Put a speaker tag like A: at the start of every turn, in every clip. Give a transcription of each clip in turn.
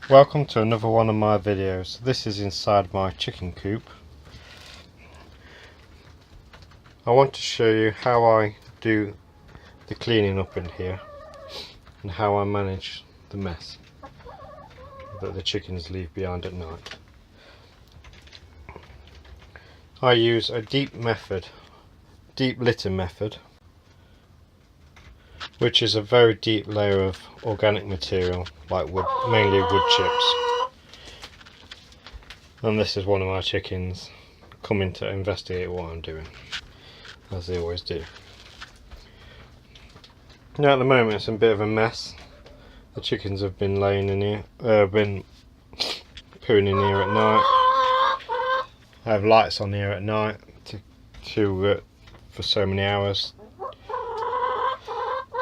A: Welcome to another one of my videos. This is inside my chicken coop. I want to show you how I do the cleaning up in here and how I manage the mess that the chickens leave behind at night. I use a deep litter method, which is a very deep layer of organic material like wood, mainly wood chips. And this is one of my chickens coming to investigate what I'm doing, as they always do. Now at the moment it's a bit of a mess. The chickens have been laying in here, been pooing in here at night. I have lights on here at night for so many hours,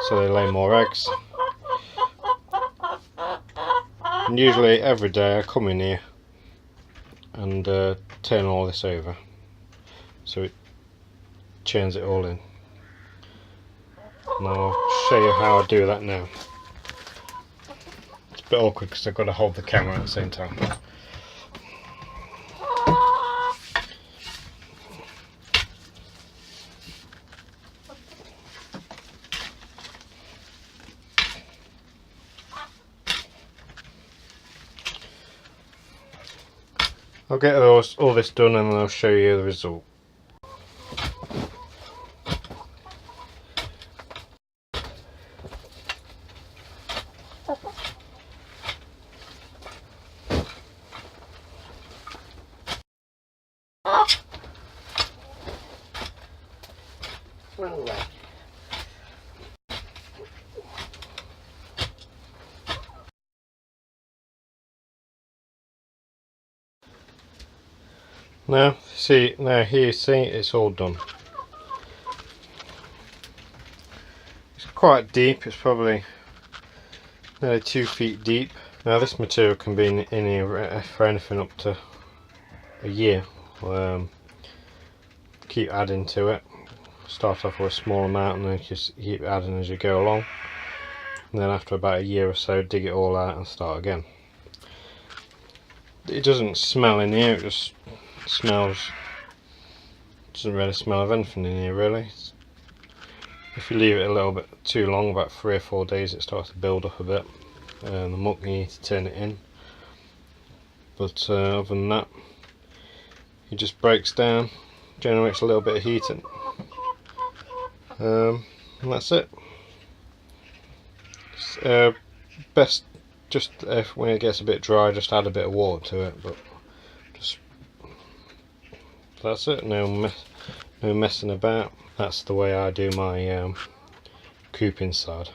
A: so they lay more eggs. And usually every day I come in here and turn all this over so it churns it all in. And I'll show you how I do that now. It's a bit awkward because I've got to hold the camera at the same time. I'll get all this done and then I'll show you the result. Now here you see it's all done. It's quite deep, it's probably nearly 2 feet deep. Now this material can be in here for anything up to a year. Keep adding to it. Start off with a small amount and then just keep adding as you go along. And then after about a year or so, dig it all out and start again. It doesn't smell in here, it just doesn't really smell of anything in here really. If you leave it a little bit too long, about 3 or 4 days, it starts to build up a bit. The muck, you need to turn it in, but other than that, it just breaks down, generates a little bit of heat, and that's it. Best just when it gets a bit dry, just add a bit of water to it, but just that's it. No messing about. That's the way I do my coop inside.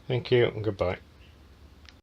A: Thank you and goodbye.